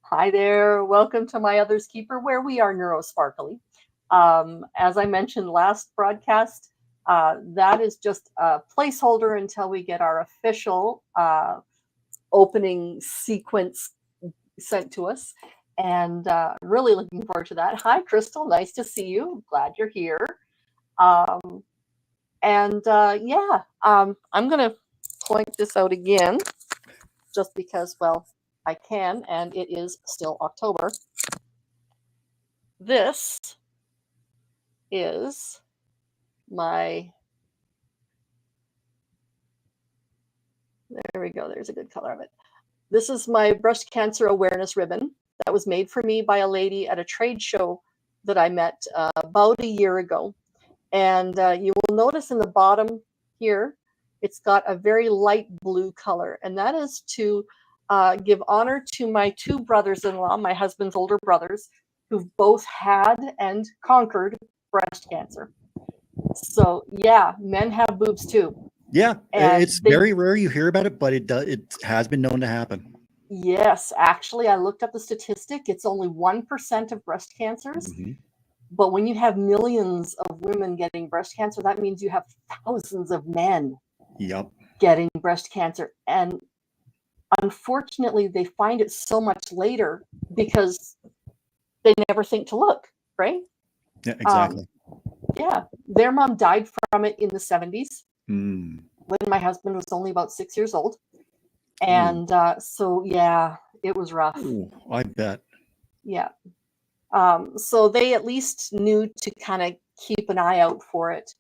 Hi there. Welcome to My Other's Keeper, where we are neurosparkly. As I mentioned last broadcast, that is just a placeholder until we get our official opening sequence sent to us. And really looking forward to that. Hi, Crystal. Nice to see you. Glad you're here. Um, I'm going to point this out again just because, well, I can, and it is still October. This is my, there we go, there's a good color of it. This is my breast cancer awareness ribbon that was made for me by a lady at a trade show that I met about a year ago. And you will notice in the bottom here, it's got a very light blue color, and that is to give honor to my two brothers-in-law, my husband's older brothers, who've both had and conquered breast cancer. So yeah, men have boobs too. Yeah, And it's very rare you hear about it, but it has been known to happen. Yes, actually, I looked up the statistic. It's only 1% of breast cancers. Mm-hmm. But when you have millions of women getting breast cancer, that means you have thousands of men Yep. getting breast cancer. And unfortunately, they find it so much later because they never think to look, right? Yeah, exactly. Yeah, their mom died from it in the 70s Mm. when my husband was only about 6 years old. And so, yeah, it was rough. Ooh, I bet. Yeah. So they at least knew to kind of keep an eye out for it.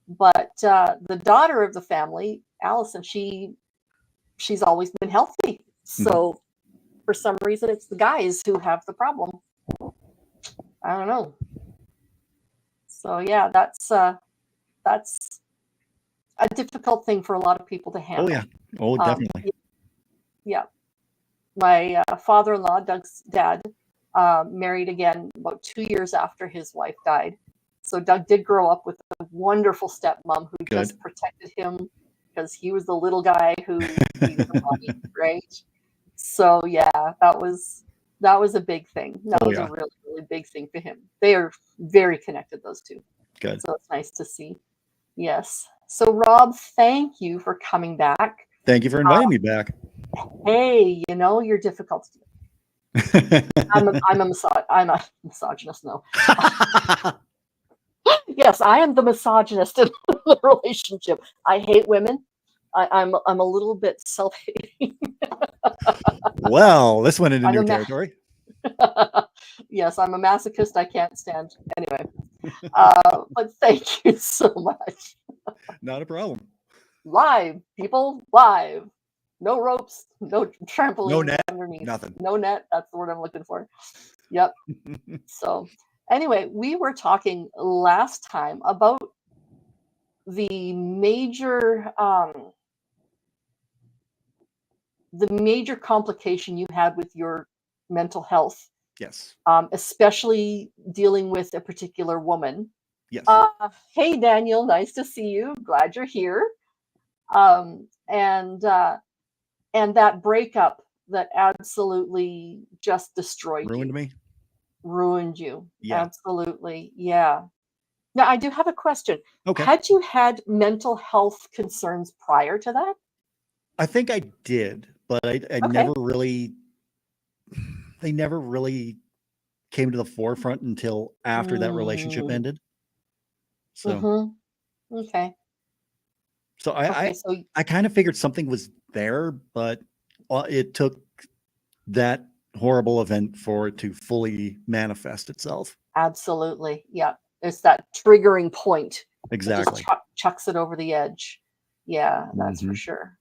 But the daughter of the family, Allison, she's always been healthy. So for some reason, it's the guys who have the problem. I don't know. So yeah, that's a difficult thing for a lot of people to handle. Oh yeah. Oh, definitely. Yeah. My father-in-law, Doug's dad, married again about 2 years after his wife died. So Doug did grow up with a wonderful stepmom who just protected him because he was the little guy who needed the money, right? So yeah, that was a big thing. That was a really, really big thing for him. They are very connected, those two. Good. So it's nice to see. Yes. So Rob, thank you for coming back. Thank you for inviting me back. Hey, you're difficult to do. I'm a misogynist. No. Yes, I am the misogynist in the relationship. I hate women. I'm a little bit self-hating. Well, this went into new territory. Yes, I'm a masochist. I can't stand anyway. But thank you so much. Not a problem. Live, people, live. No ropes, no trampoline, no net, underneath. Nothing. No net. That's the word I'm looking for. Yep. So anyway, we were talking last time about the major complication you had with your mental health. Yes. Especially dealing with a particular woman. Yes. Hey, Daniel, nice to see you. Glad you're here. And that breakup that absolutely just destroyed Ruined me. Ruined you. Yeah. Absolutely. Yeah. Now, I do have a question. Okay. Had you had mental health concerns prior to that? I think I did, but I never really, they never really came to the forefront until after that relationship ended. So, okay. So I kind of figured something was there, but it took that horrible event for it to fully manifest itself. Absolutely. Yeah. It's that triggering point. Exactly. Just chucks it over the edge. Yeah, that's for sure.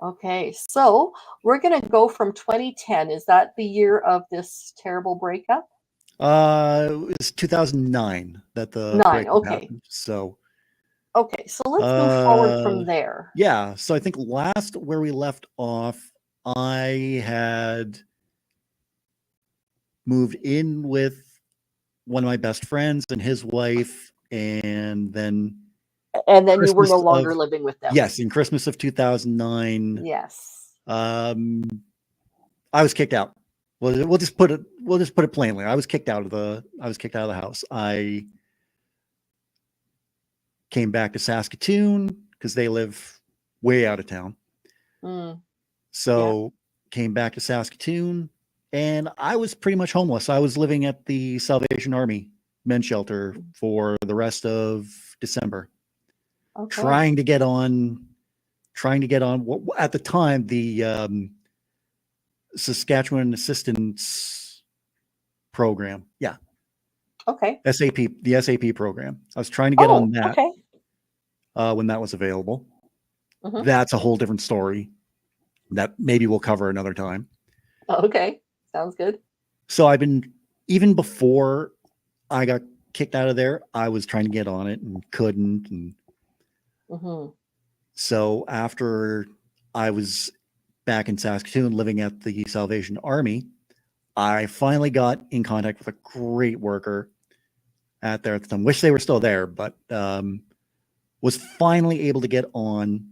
Okay. So we're going to go from 2010. Is that the year of this terrible breakup? It was 2009 that the breakup happened. So. Okay, so let's move forward from there. Yeah, so I think last where we left off, I had moved in with one of my best friends and his wife, and then Christmas you were no longer living with them. Yes, in Christmas of 2009. Yes. I was kicked out. we'll just put it plainly. I was kicked out of the house. I came back to Saskatoon because they live way out of town. Mm, So came back to Saskatoon, and I was pretty much homeless. I was living at the Salvation Army men's shelter for the rest of December, okay. trying to get on at the time the Saskatchewan Assistance Program. Yeah, Okay. the SAP program. I was trying to get on that Okay. when that was available. Mhm. That's a whole different story that maybe we'll cover another time. Okay. Sounds good. So I've been, even before I got kicked out of there, I was trying to get on it and couldn't. And Mhm. so after I was back in Saskatoon living at the Salvation Army, I finally got in contact with a great worker at there at the time. Wish they were still there, but was finally able to get on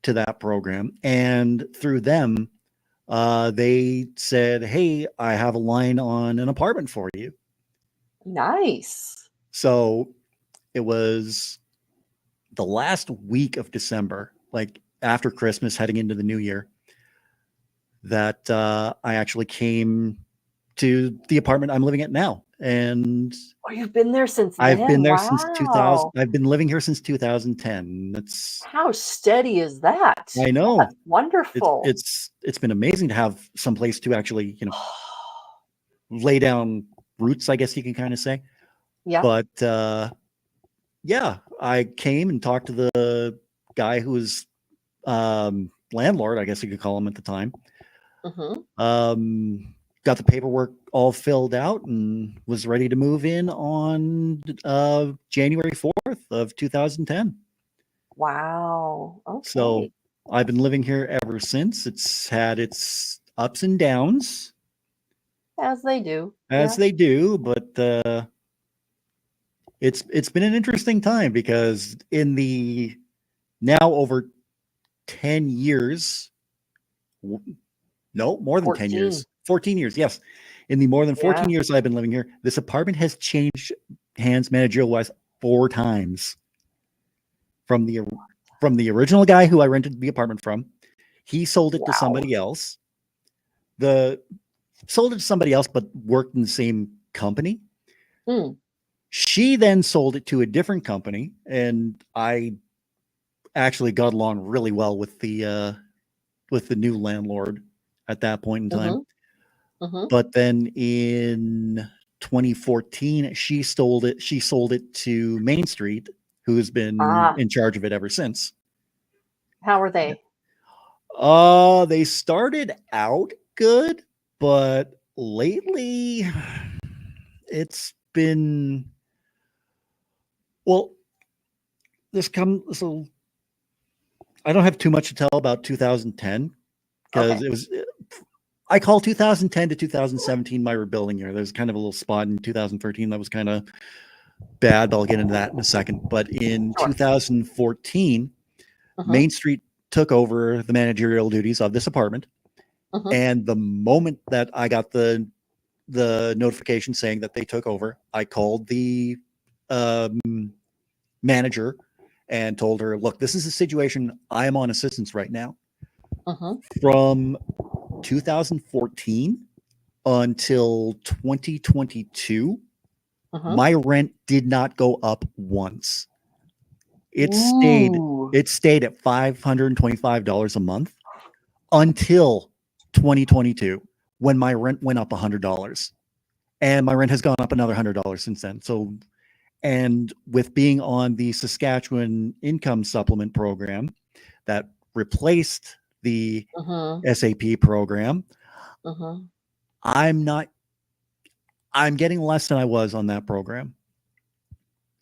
to that program. And through them, they said, "Hey, I have a line on an apartment for you." Nice. So it was the last week of December, like after Christmas, heading into the new year, that I actually came to the apartment I'm living at now. And Oh, you've been there since I've been then. there since 2000. Wow. I've been living here since 2010. How steady is that? I know That's wonderful. it's been amazing to have some place to actually, lay down roots, I guess you can kind of say. Yeah. But yeah, I came and talked to the guy who was landlord, I guess you could call him at the time. Mhm. Got the paperwork all filled out and was ready to move in on January 4th of 2010. Wow. So Okay. I've been living here ever since. It's had its ups and downs, As they do. as Yeah. they do, but it's been an interesting time because in the now over 10 years, no, more than 10 14. years, 14 years, yes. In the more than 14 Yeah. years I've been living here, this apartment has changed hands managerial wise 4 times from the original guy who I rented the apartment from. He sold it to Wow. somebody else. The sold it to somebody else, but worked in the same company. Mm. She then sold it to a different company, and I actually got along really well with the new landlord at that point in time. Mhm. Mhm. But then in 2014, she sold it. She sold it to Main Street, who's been Ah, in charge of it ever since. how are they? They started out good, but lately it's been, well, so I don't have too much to tell about 2010 because Okay. it was, I call 2010 to 2017 my rebuilding year. There's kind of a little spot in 2013 that was kind of bad, but I'll get into that in a second. But in Sure. 2014, Mhm. Main Street took over the managerial duties of this apartment. Mhm. And the moment that I got the notification saying that they took over, I called the um, manager and told her, "Look, this is a situation. I am on assistance right now. Mhm. From 2014 until 2022, Mhm. my rent did not go up once. It stayed Ooh. it stayed at $525 a month until 2022 when my rent went up $100. And my rent has gone up another $100 since then. So, and with being on the Saskatchewan Income Supplement program that replaced the Mhm. SAP program, Mhm. I'm not I'm getting less than I was on that program.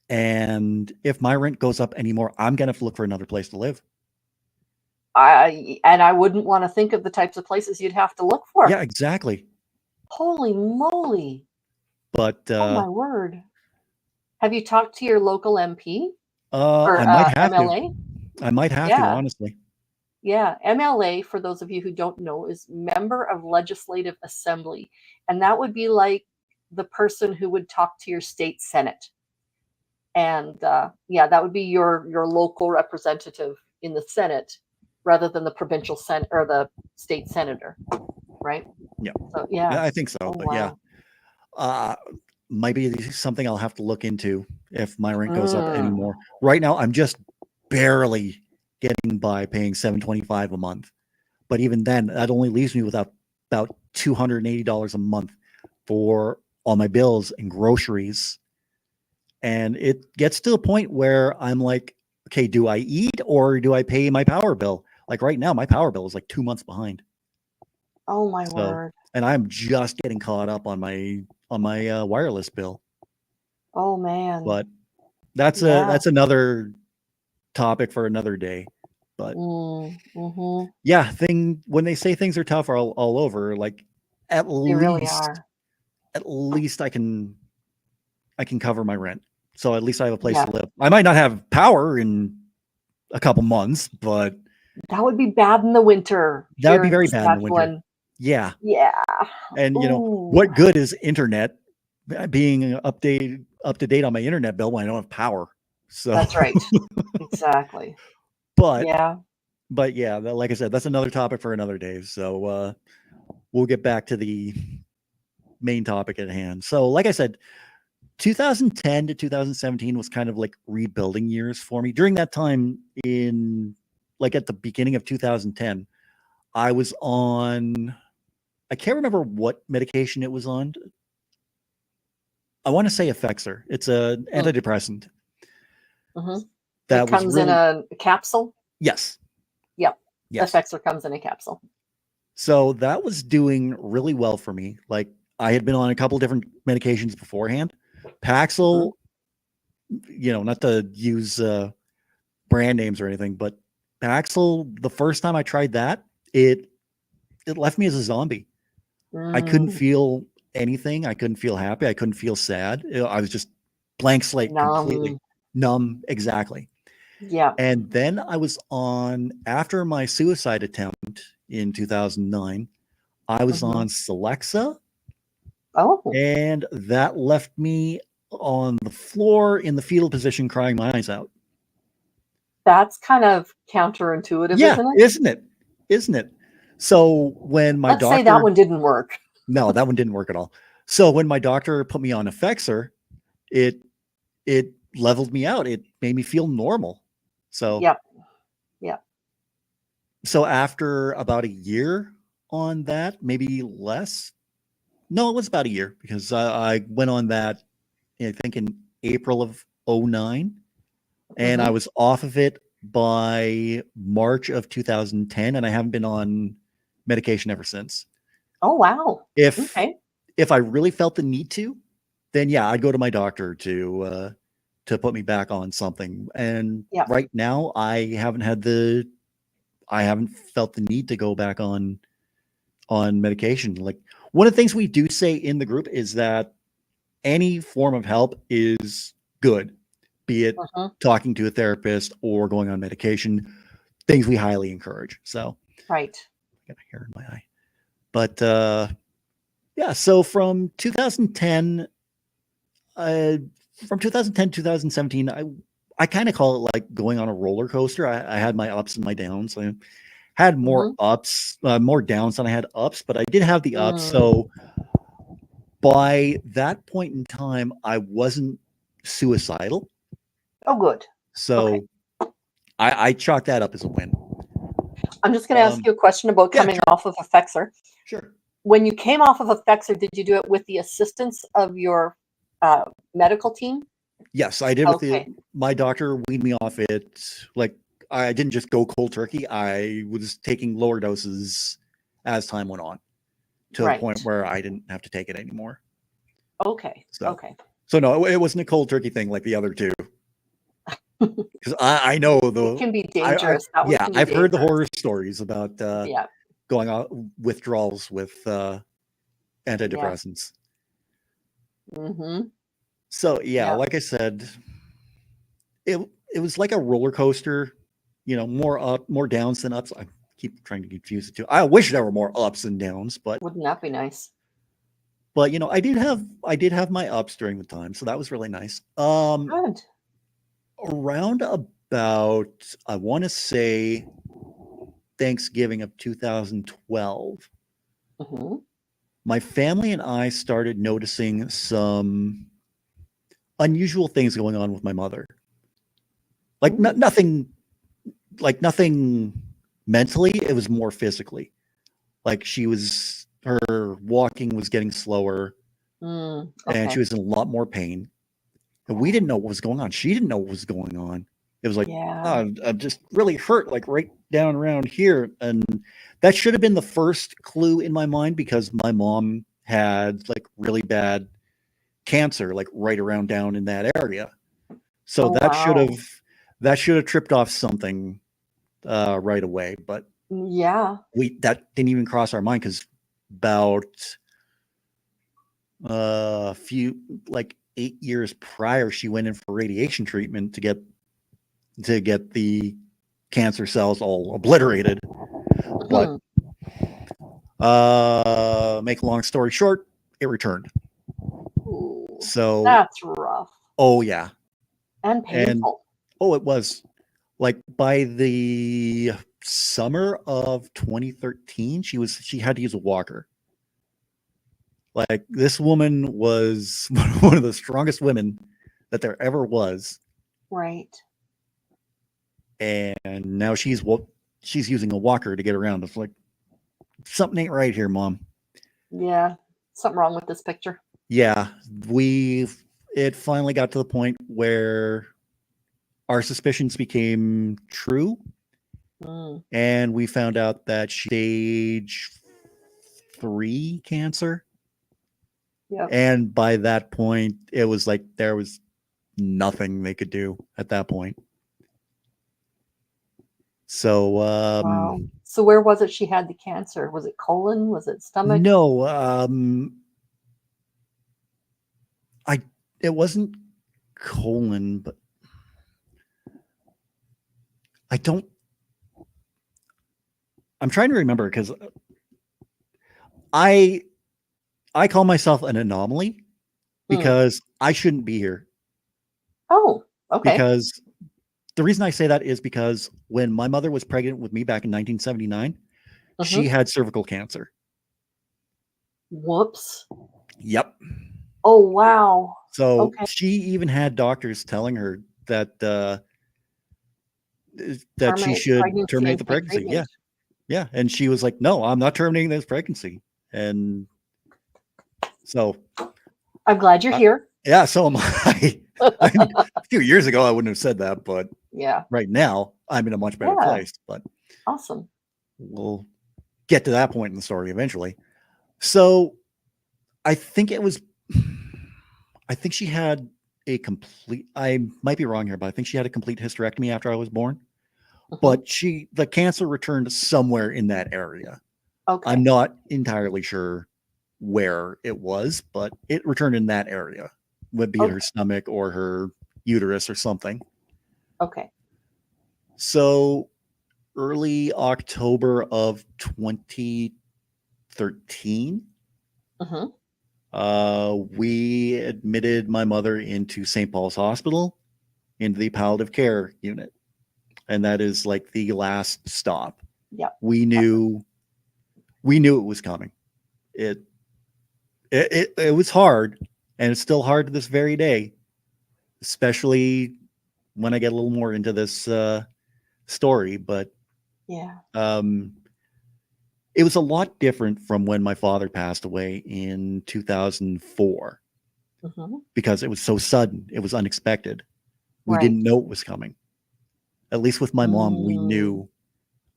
And if my rent goes up anymore, I'm gonna have to look for another place to live. I wouldn't wanna think of the types of places you'd have to look for. Yeah, exactly. Holy moly. But Oh my word. Have you talked to your local MP I or, might have to. MLA? I might have to, Yeah. honestly. Yeah. MLA, for those of you who don't know, is Member of Legislative Assembly. And that would be like the person who would talk to your state Senate. And yeah, that would be your local representative in the Senate rather than the provincial Senate or the state senator, right? Yeah. So yeah. I think so. Oh, But yeah, wow. might be something I'll have to look into if my rent goes up Mm. anymore. Right now, I'm just barely getting by paying $725 a month. But even then, that only leaves me with about $280 a month for all my bills and groceries. And it gets to a point where I'm like, okay, do I eat or do I pay my power bill? Like right now, my power bill is like 2 months behind. Oh my So, word. and I'm just getting caught up on my wireless bill. Oh man. But that's Yeah. that's another topic for another day. But Mm-hmm. yeah, when they say things are tough all over, like at They really least are. I can cover my rent. So at least I have a place Yeah. to live. I might not have power in a couple months, but That would be bad in the winter that would here be in very bad in the winter. Saskatchewan. Yeah. Yeah. And you know, Ooh. what good is internet being up to date on my internet bill when I don't have power? So That's right. Exactly. but Yeah. yeah, like I said, that's another topic for another day. So we'll get back to the main topic at hand. So like I said, 2010 to 2017 was kind of like rebuilding years for me. During that time at the beginning of 2010, I was on, I can't remember what medication it was on. I want to say Effexor. It's an antidepressant. Mm-hmm. That It was comes really, in a capsule. yes. Yep. Yes. Effexor comes in a capsule. So that was doing really well for me. Like I had been on a couple different medications beforehand. Paxil, not to use brand names or anything, but Paxil, the first time I tried that, it left me as a zombie. I couldn't feel anything. I couldn't feel happy. I couldn't feel sad. I was just blank slate, completely numb. Exactly. Yeah. And then I was on, after my suicide attempt in 2009, I was on Celexa. Oh. And that left me on the floor in the fetal position, crying my eyes out. That's kind of counterintuitive, Yeah, isn't it? Isn't it? So when my Let's doctor, say that one didn't work. No, that one didn't work at all. So when my doctor put me on Effexor, it leveled me out. It made me feel normal. So Yep. So after about a year on that, maybe less. No, it was about a year because I went on that, I think in April of 2009, and I was off of it by March of 2010, and I haven't been on medication ever since. Oh, wow. If I really felt the need to, then yeah, I'd go to my doctor to put me back on something. And right now, I haven't felt the need to go back on medication. Like one of the things we do say in the group is that any form of help is good, be it talking to a therapist or going on medication, things we highly encourage. So right. I got a hair in my eye. But yeah, so from 2010 to 2017, I kind of call it like going on a roller coaster. I had my ups and my downs. I had more ups, more downs than I had ups, but I did have the ups. So by that point in time, I wasn't suicidal. Oh, good. So I chalk that up as a win. I'm just going to ask you a question about coming off of Effexor. Sure. When you came off of Effexor, did you do it with the assistance of your medical team? Yes, I did. My doctor weaned me off it. Like I didn't just go cold turkey. I was taking lower doses as time went on to the point where I didn't have to take it anymore. Okay. So no, it wasn't a cold turkey thing like the other two. Because I know it can be dangerous. I've heard the horror stories about going on withdrawals with antidepressants. So like I said, it was like a roller coaster, more downs than ups. keep trying to confuse the two. I wish there were more ups and downs, but Wouldn't that be nice? you know, I did have my ups during the time, so that was really nice. Good. Around about, I want to say, Thanksgiving of 2012, Hmm. my family and I started noticing some unusual things going on with my mother. Like Ooh. nothing, like nothing mentally. It was more physically. Like her walking was getting slower, and she Okay. was in a lot more pain. And we didn't know what was going on. She didn't know what was going on. It was like, Yeah. oh, I'm just really hurt, like right down around here. And that should have been the first clue in my mind, because my mom had like really bad cancer, like right around down in that area. So Oh, wow. that should have tripped off something right away. But Yeah. that didn't even cross our mind, because about a few, like 8 years prior, she went in for radiation treatment to get the cancer cells all obliterated. But Mhm. make a long story short, it returned. Ooh, So, that's rough oh yeah, and and painful. oh, it was like by the summer of 2013, she had to use a walker. Like, this woman was one of the strongest women that there ever was, Right. and now she's using a walker to get around. It's like, something ain't right here, Mom. Yeah. Something wrong with this picture. Yeah, it finally got to the point where our suspicions became true, Mm. and we found out that stage 3 cancer. Yep. And by that point, it was like there was nothing they could do at that point. So, Wow. So where was it she had the cancer? Was it colon? Was it stomach? no, it wasn't colon, but I don't. I'm trying to remember, because I I call myself an anomaly, Mm. because I shouldn't be here. Oh, okay. Because the reason I say that is because when my mother was pregnant with me back in 1979, she Hmm. had cervical cancer. Whoops. Yep. Oh, wow. So Okay. she even had doctors telling her that she Terminate the should pregnancy terminate and the take pregnancy. Yeah. treatment. Yeah. And she was like, no, I'm not terminating this pregnancy. And so, I'm glad you're uh, here. yeah, so am I. A few years ago, I wouldn't have said that, but Yeah. right now, I'm in a much better Yeah. place. But Awesome. we'll get to that point in the story eventually. So I think it was, I think she had a complete, I might be wrong here, but I think she had a complete hysterectomy after I was born. Hmm. But the cancer returned somewhere in that area. I'm Okay. not entirely sure where it was, but it returned in that area. Would be her Okay. stomach or her uterus or something. Okay. So early October of 2013, Hmm. we admitted my mother into St. Paul's Hospital, into the palliative care unit. And that is like the last stop. Yep. We knew it was coming. It was hard, and it's still hard to this very day, especially when I get a little more into this story. But Yeah. um, it was a lot different from when my father passed away in 2004, Hmm. because it was so sudden. It was unexpected. We Right. didn't know it was coming. At least with my mom, we Mm. knew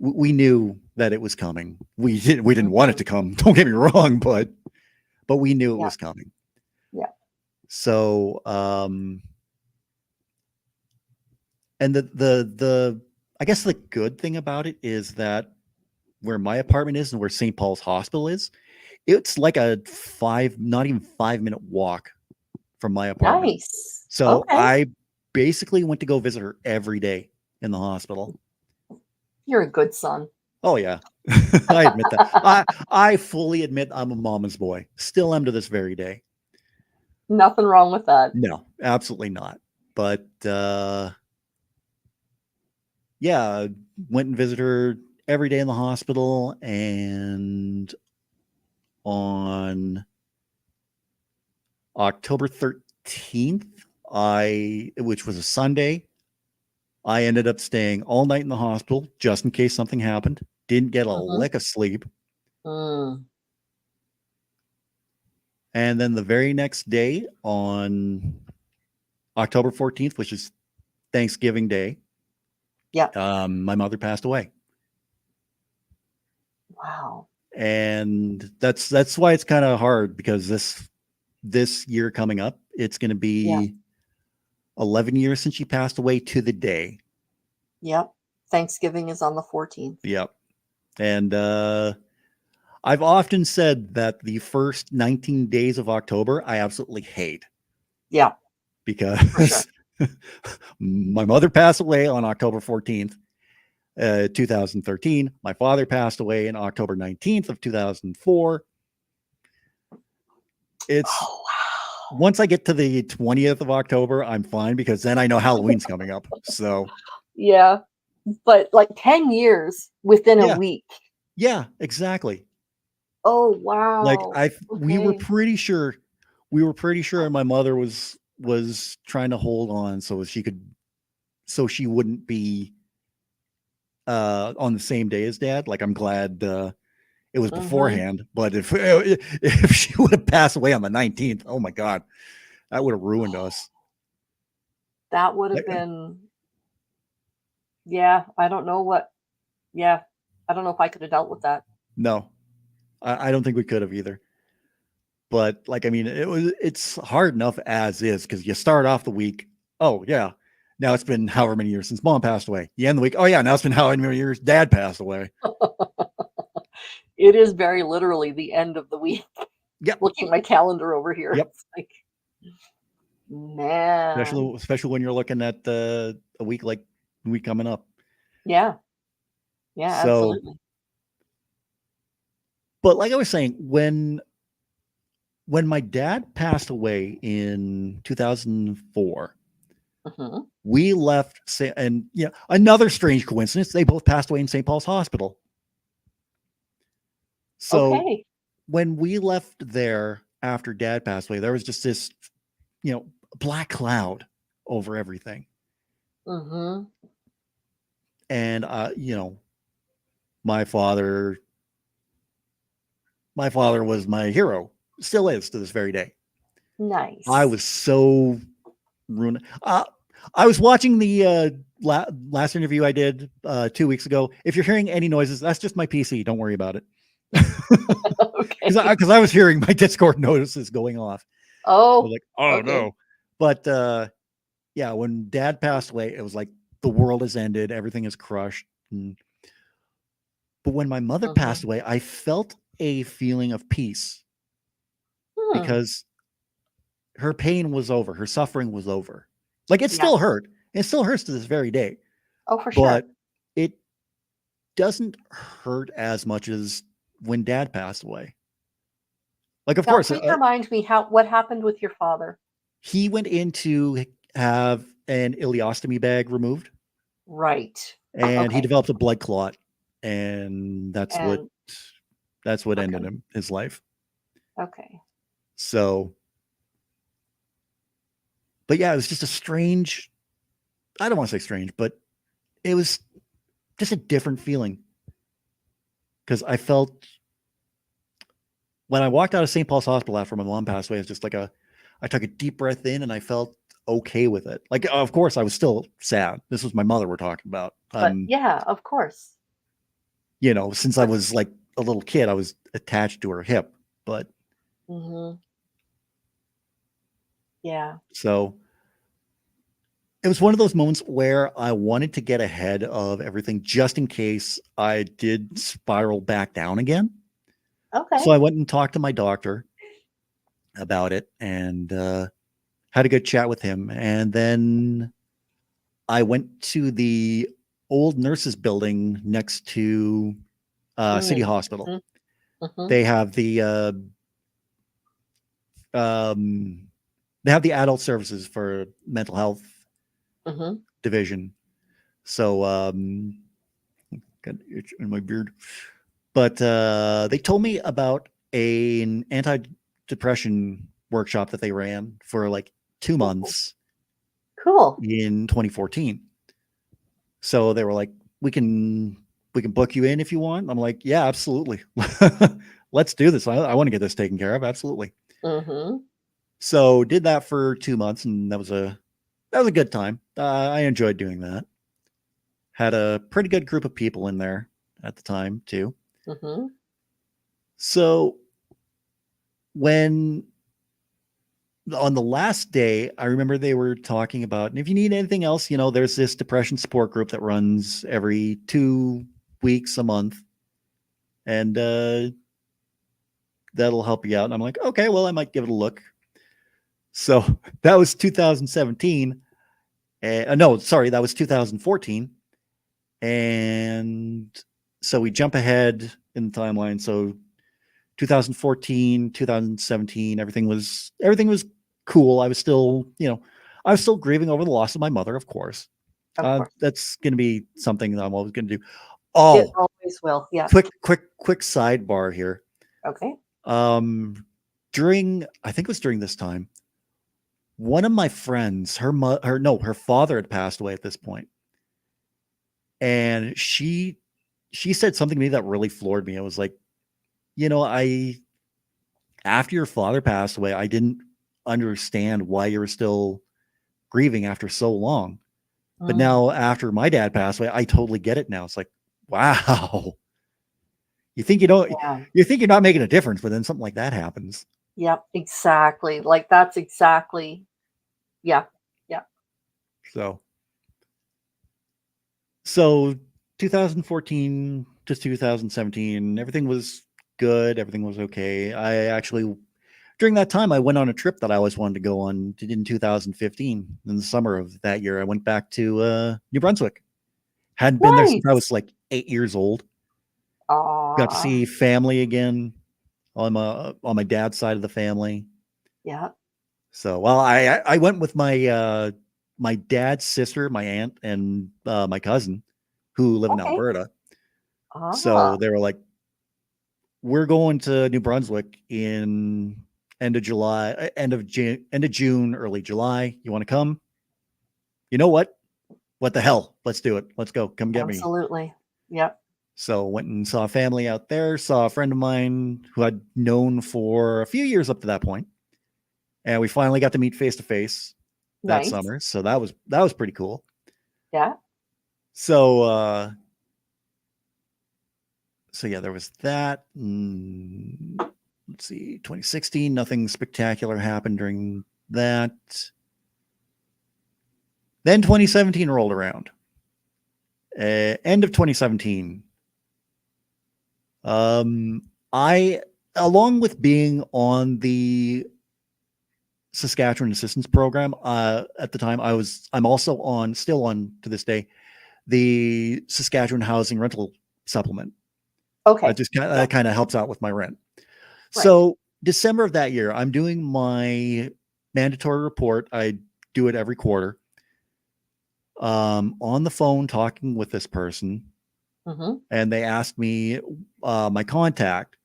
we knew that it was coming. We didn't want it Hmm. to come. Don't get me wrong, but we knew it Yeah. was coming. Yeah. So and the I guess the good thing about it is that where my apartment is and where St. Paul's Hospital is, it's like a not even 5 minute walk from my apartment. Nice. So Okay. I basically went to go visit her every day in the hospital. You're a good son. Oh yeah. I admit that. I fully admit I'm a mama's boy. Still am to this very day. Nothing wrong with that. No, absolutely not. But yeah, went and visited her every day in the hospital, and on October 13th, which was a Sunday, I ended up staying all night in the hospital just in case something happened. Didn't get a lick of sleep. Mm. And then the very next day, on October 14th, which is Thanksgiving Day, Yeah. my mother passed away. Wow. And that's why it's kind of hard, because this year coming up, it's going to Yeah. be 11 years since she passed away to the day. Yep. Thanksgiving is on the 14th. Yep. And I've often said that the first 19 days of October I absolutely hate. Yeah. Because my mother passed away on October 14th, 2013. My father passed away on October 19th of 2004. It's once I get to the 20th of October, I'm fine, because then I know Halloween's coming up. So yeah, but like 10 years within a week. Yeah, exactly. Oh wow. Like we were pretty sure my mother was trying to hold on so she wouldn't be on the same day as Dad. Like, I'm glad it was beforehand, but if she would have passed away on the 19th, oh my God, that would have ruined us. That would have been, yeah, I don't know if I could have dealt with that. No, I don't think we could have either. But like, I mean, it's hard enough as is, because you start off the week, oh yeah, now it's been however many years since Mom passed away. You end the week, oh yeah, now it's been however many years Dad passed away. It is very literally the end of the week. Yep. Looking at my calendar over here. Yep. It's like, man. Especially when you're looking at a week like the week coming up. Yeah. Yeah, So, absolutely. But like I was saying, when my dad passed away in 2004, we left, and another strange coincidence, they both passed away in St. Paul's Hospital. So when we left there after Dad passed away, there was just this, black cloud over everything. And my father was my hero, still is to this very day. Nice. I was so ruined. I was watching the last interview I did 2 weeks ago. If you're hearing any noises, that's just my PC. Don't worry about it. Because I was hearing my Discord notices going off. Oh, like, oh no. But yeah, when Dad passed away, it was like the world has ended, everything is crushed. But when my mother passed away, I felt a feeling of peace, because her pain was over, her suffering was over. Like, it still hurt. It still hurts to this very day. Oh, for sure. But it doesn't hurt as much as when Dad passed away. Like, of course. Please remind me what happened with your father. He went in to have an ileostomy bag removed. Right. And he developed a blood clot, and that's what ended his life. Okay. So, but yeah, it was just a strange, I don't want to say strange, but it was just a different feeling. Because I felt, when I walked out of St. Paul's Hospital after my mom passed away, it's just like I took a deep breath in and I felt okay with it. Like, of course, I was still sad. This was my mother we're talking about. But yeah, of course. Since I was like a little kid, I was attached to her hip. But yeah. So it was one of those moments where I wanted to get ahead of everything, just in case I did spiral back down again. Okay. So I went and talked to my doctor about it, and had a good chat with him. And then I went to the old nurses building next to City Hospital. Mm-hmm. They have um, they have the adult services for mental health Mm-hmm. division. So got an itch in my beard. But they told me about an anti-depression workshop that they ran for like 2 months Cool. in 2014. So they were like, we can book you in if you want. I'm like, yeah, absolutely. Let's do this. I want to get this taken care of. Absolutely. Mm-hmm. So did that for 2 months, and that was a good time. I enjoyed doing that. Had a pretty good group of people in there at the time too. Mm-hmm. So when on the last day, I remember they were talking about, and if you need anything else, there's this depression support group that runs every 2 weeks a month, and that'll help you out. And I'm like, okay, well, I might give it a look. So that was 2017. No, sorry, that was 2014. And so we jump ahead in the timeline. So 2014, 2017, everything was cool. I was still grieving over the loss of my mother, of course. Of course. That's going to be something that I'm always going to do. It Oh, always will. Yeah. quick sidebar here. Okay. I think it was during this time, one of my friends, her father had passed away at this point. And she said something to me that really floored me. It was like, after your father passed away, I didn't understand why you were still grieving after so long. But now after my dad passed away, I totally get it now. It's like, wow. You think you're not making a difference, but then something like that happens. Yep, exactly. Like that's exactly. Yeah. Yeah. So 2014 to 2017, everything was good. Everything was okay. I actually, during that time, I went on a trip that I always wanted to go on in 2015. In the summer of that year, I went back to New Brunswick. Hadn't been there since I was like 8 years old. Got to see family again on my dad's side of the family. Yeah. So, well, I went with my my dad's sister, my aunt, and my cousin, who live in Alberta. So they were like, we're going to New Brunswick in end of June, early July. You want to come? You know what? What the hell? Let's do it. Let's go. Come get me. Absolutely. Yep. So went and saw family out there, saw a friend of mine who I'd known for a few years up to that point. And we finally got to meet face to face that summer. So that was pretty cool. Yeah. So yeah, there was that. Let's see, 2016, nothing spectacular happened during that. Then 2017 rolled around. End of 2017. I, along with being on the Saskatchewan Assistance Program, at the time, I'm also still on to this day, the Saskatchewan Housing Rental Supplement. Okay. That kind of helps out with my rent. Right. So December of that year, I'm doing my mandatory report. I do it every quarter. On the phone talking with this person, and they asked me my contact,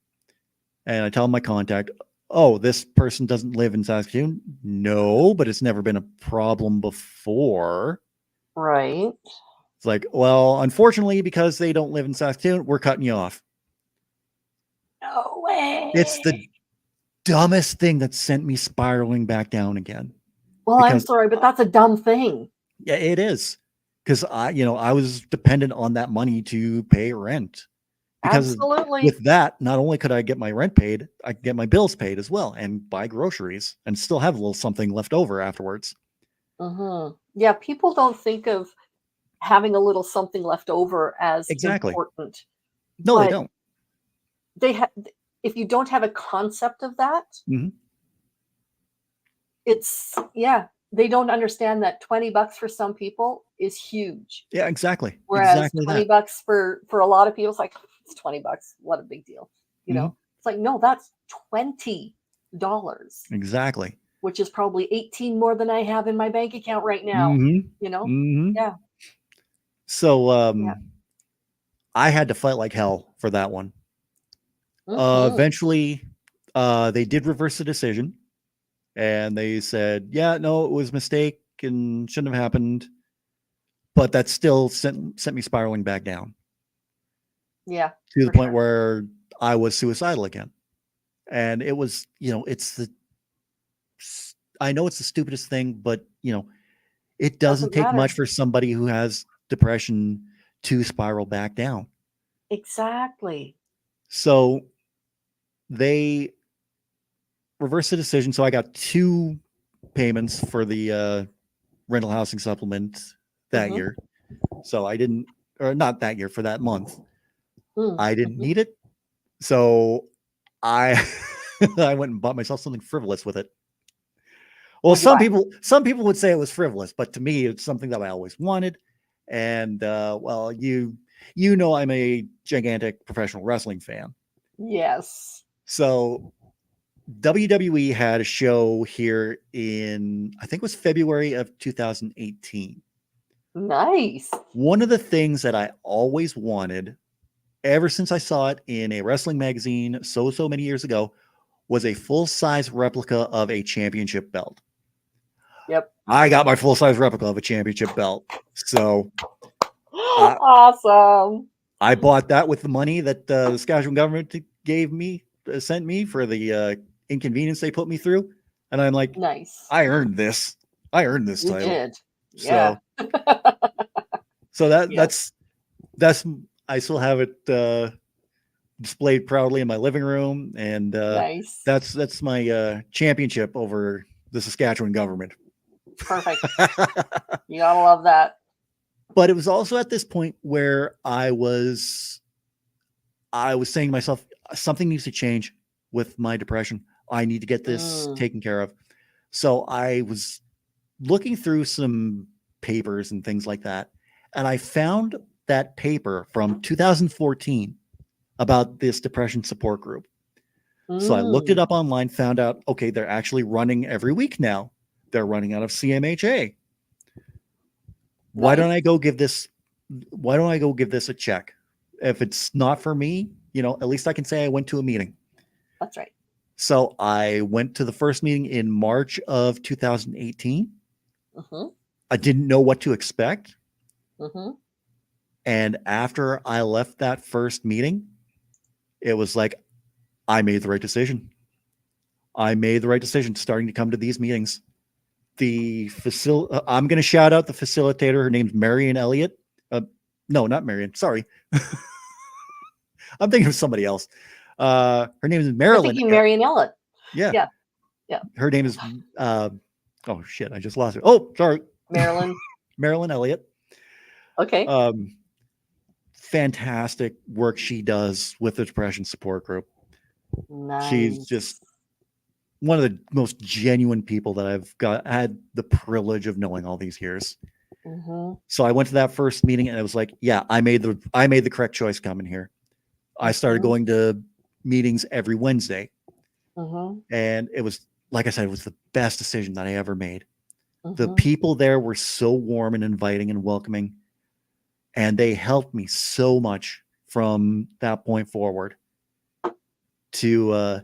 and I tell them my contact. Oh, this person doesn't live in Saskatoon. No, but it's never been a problem before. Right. It's like, well, unfortunately, because they don't live in Saskatoon, we're cutting you off. No way. It's the dumbest thing that sent me spiraling back down again. Well, I'm sorry, but that's a dumb thing. Yeah, it is. Because I was dependent on that money to pay rent. Because absolutely, with that, not only could I get my rent paid, I could get my bills paid as well and buy groceries and still have a little something left over afterwards. Yeah, people don't think of having a little something left over as important. No, they don't. If you don't have a concept of that, they don't understand that $20 for some people is huge. Yeah, exactly. Whereas exactly $20 for a lot of people, it's like, it's $20. What a big deal. You Mhm. know, it's like, no, that's $20, Exactly. which is probably 18 more than I have in my bank account right now. Mhm. You know? Mhm. Yeah. So, Yeah. I had to fight like hell for that one. Mhm. Eventually, they did reverse the decision, and they said, "Yeah, no, it was a mistake and shouldn't have happened." But that still sent me spiraling back down Yeah, to the for point sure. where I was suicidal again. And it was, I know it's the stupidest thing, but it doesn't Doesn't take much matter. for somebody who has depression to spiral back down. Exactly. So they reversed the decision. So I got 2 payments for the rental housing supplement that Mhm. year. So I didn't, or not that year, for that month. I didn't Mhm. need it. So I I went and bought myself something frivolous with it. Well, What'd you buy? some people would say it was frivolous, but to me, it's something that I always wanted. And well, I'm a gigantic professional wrestling fan. Yes. So WWE had a show here in, I think it was February of 2018. Nice. One of the things that I always wanted, ever since I saw it in a wrestling magazine so many years ago, was a full-size replica of a championship belt. Yep. I got my full-size replica of a championship belt. So uh, Awesome. I bought that with the money that the Saskatchewan government sent me for the inconvenience they put me through. And I'm like, Nice. I earned this. I earned this You title. did. Yeah. So Yes. that's I still have it displayed proudly in my living room, and Nice. that's my championship over the Saskatchewan government. Perfect. You gotta love that. But it was also at this point where I was saying to myself, something needs to change with my depression. I need to get this Mm. taken care of. So I was looking through some papers and things like that, and I found that paper from 2014 about this depression support group. So I looked it Mm. up online, found out, okay, they're actually running every week now. They're running out of CMHA. Why don't Nice. I go give this a check? If it's not for me, at least I can say I went to a meeting. That's right. So I went to the first meeting in March of 2018. Mm-hmm. I didn't know what to expect. Mm-hmm. And after I left that first meeting, it was like, I made the right decision. I made the right decision starting to come to these meetings. I'm going to shout out the facilitator. Her name's Marion Elliott. No, not Marion. Sorry. I'm thinking of somebody else. Her name is You're Marilyn. thinking Marion Ellett. Yeah. Yeah. Yeah. Her name is, oh shit, I just lost it. Oh, sorry. Marilyn. Marilyn Elliott. Okay. Fantastic work she does with the depression support group. She's Nice. just one of the most genuine people that I've had the privilege of knowing all these years. Mm-hmm. So I went to that first meeting and it was like, yeah, I made the correct choice coming here. I started Mm-hmm. going to meetings every Wednesday. Mm-hmm. And it was, like I said, it was the best decision that I ever made. The Mm-hmm. people there were so warm and inviting and welcoming, and they helped me so much from that point forward to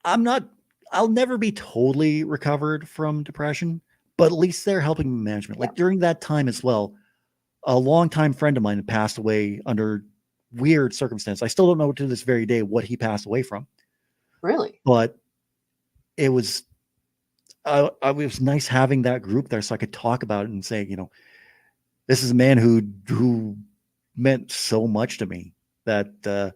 I'll never be totally recovered from depression, but at least they're helping me management. Yeah. Like during that time as well, a longtime friend of mine had passed away under weird circumstance. I still don't know to this very day what he passed away from, Really? but it was it was nice having that group there so I could talk about it and say, this is a man who meant so much to me that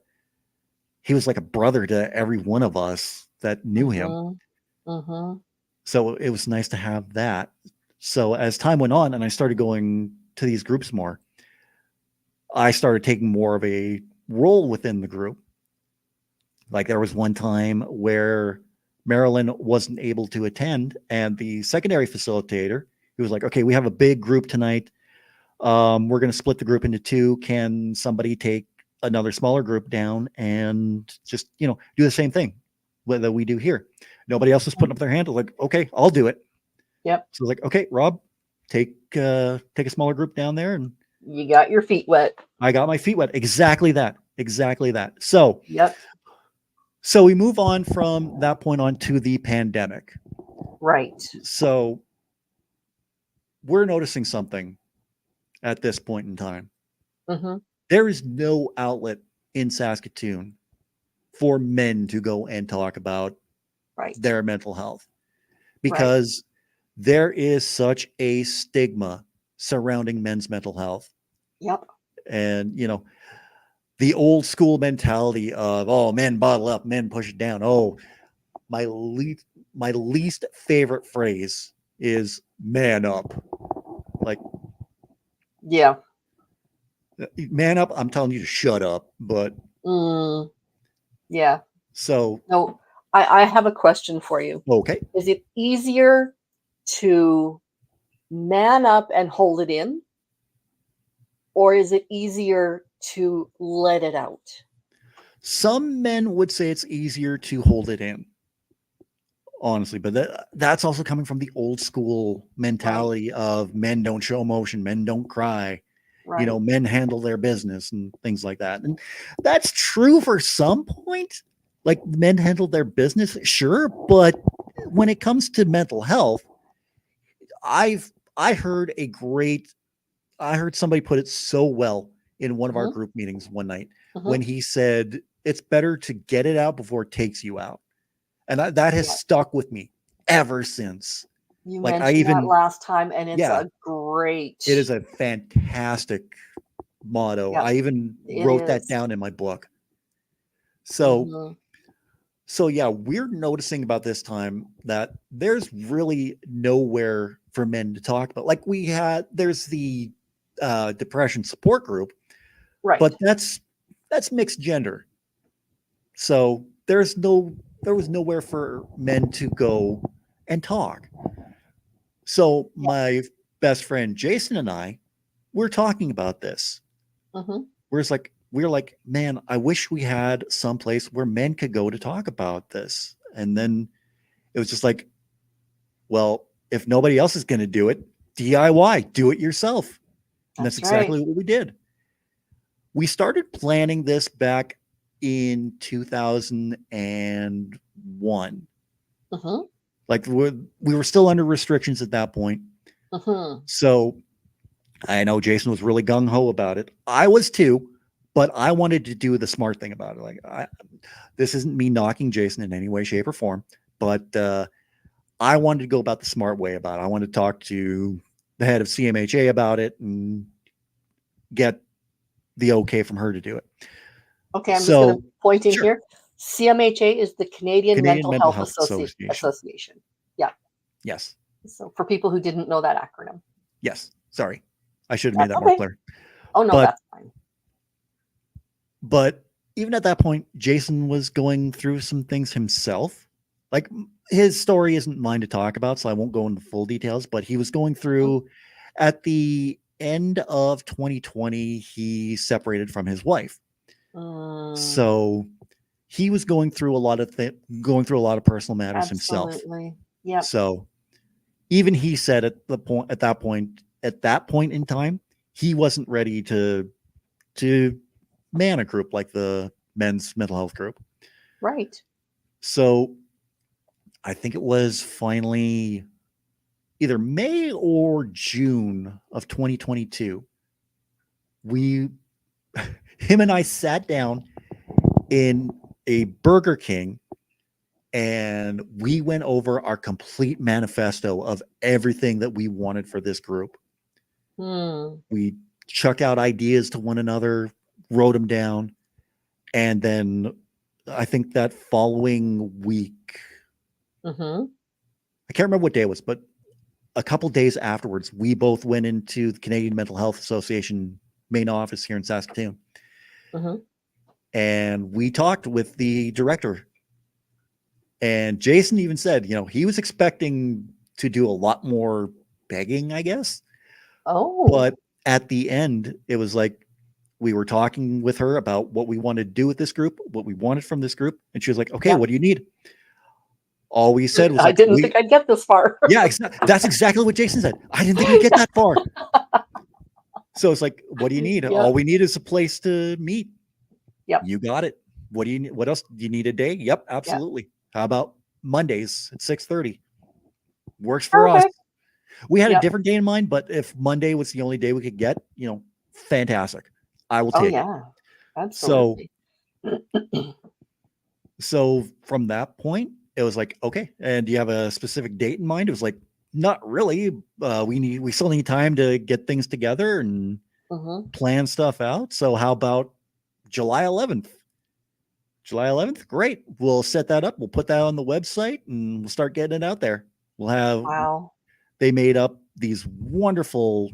he was like a brother to every one of us that knew him. Mm-hmm. Mm-hmm. So it was nice to have that. So as time went on and I started going to these groups more, I started taking more of a role within the group. Like there was one time where Marilyn wasn't able to attend, and the secondary facilitator, he was like, okay, we have a big group tonight. We're going to split the group into two. Can somebody take another smaller group down and just, do the same thing that we do here? Nobody else is putting up their hand. Like, okay, I'll do it. Yep. So like, okay, Rob, take a smaller group down there, and You got your feet wet. I got my feet wet. Exactly that. So, Yep. so we move on from that point on to the pandemic. Right. So we're noticing something at this point in time. Mm-hmm. There is no outlet in Saskatoon for men to go and talk about Right. their mental health, because there is such a stigma surrounding men's mental health. Yep. And, the old school mentality of, oh, men bottle up, men push it down. Oh, my least favorite phrase is man up. Like, Yeah. man up, I'm telling you to shut up. But yeah. so No, I have a question for you. Okay. Is it easier to man up and hold it in, or is it easier to let it out? Some men would say it's easier to hold it in, honestly, but that's also coming from the old school mentality of men don't show emotion, men don't cry, Right. Men handle their business and things like that. And that's true for some point. Like, men handle their business, sure, but when it comes to mental health, I heard somebody put it so well in one of our group meetings one night when he said, it's better to get it out before it takes you out. And that has stuck with me ever since. You mentioned that last time, and it's it is a fantastic motto. I even wrote that down in my book. So, so yeah, we're noticing about this time that there's really nowhere for men to talk about. Like, there's the depression support group, right? But that's mixed gender. So there was nowhere for men to go and talk. So my best friend Jason and I, we're talking about this. We're like, man, I wish we had some place where men could go to talk about this. And then it was just like, well, if nobody else is going to do it, DIY, do it yourself. And that's exactly what we did. We started planning this back in 2001. Like, we were still under restrictions at that point. So I know Jason was really gung-ho about it. I was too, but I wanted to do the smart thing about it. Like, this isn't me knocking Jason in any way, shape, or form, but I wanted to go about the smart way about it. I wanted to talk to the head of CMHA about it and get the okay from her to do it. Okay, I'm just going to point in here. CMHA is the Canadian Mental Health Association. Yeah. Yes. So for people who didn't know that acronym. Yes. Sorry. I should have made that more clear. Oh, no, that's fine. But even at that point, Jason was going through some things himself. Like, his story isn't mine to talk about, so I won't go into full details, but he was going through, at the end of 2020, he separated from his wife. So he was going through a lot of personal matters himself. Yeah. So even he said at that point in time, he wasn't ready to man a group like the men's mental health group. Right. So I think it was finally either May or June of 2022. Him and I sat down in a Burger King and we went over our complete manifesto of everything that we wanted for this group. We chuck out ideas to one another, wrote them down, and then I think that following week, I can't remember what day it was, but a couple days afterwards, we both went into the Canadian Mental Health Association main office here in Saskatoon. And we talked with the director. And Jason even said, he was expecting to do a lot more begging, I guess. Oh. But at the end, it was like we were talking with her about what we wanted to do with this group, what we wanted from this group. And she was like, okay, Yeah. what do you need? All we said was I like, didn't think I'd get this far. yeah, that's exactly what Jason said. I didn't think we'd get that far. So it's like, what do you need? Yep. All we need is a place to meet. Yep. You got it. What do you need? What else? Do you need a day? Yep, absolutely. How about Mondays at 6:30? Works for us. Perfect. We had a Yep. different day in mind, but if Monday was the only day we could get, fantastic. I will Oh take it. yeah, absolutely. So from that point, it was like, okay, and do you have a specific date in mind? It was like, not really. We still need time to get things together and Mhm. plan stuff out. So how about July 11th? July 11th, great. We'll set that up. We'll put that on the website and we'll start getting it out there. We'll have. Wow. They made up these wonderful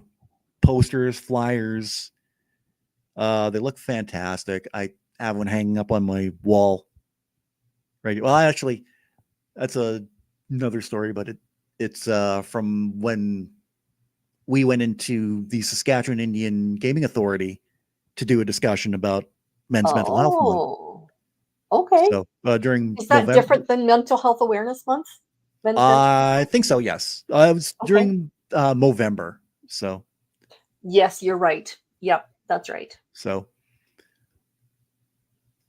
posters, flyers. They look fantastic. I have one hanging up on my wall. Right. Well, actually, that's another story, but it's from when we went into the Saskatchewan Indian Gaming Authority to do a discussion about Men's Mental Health Month. Oh, okay. So during Is that November, different than Mental Health Awareness Month? I think so. Yes, it was Okay. during Movember. So Yes, you're right. Yep, that's right.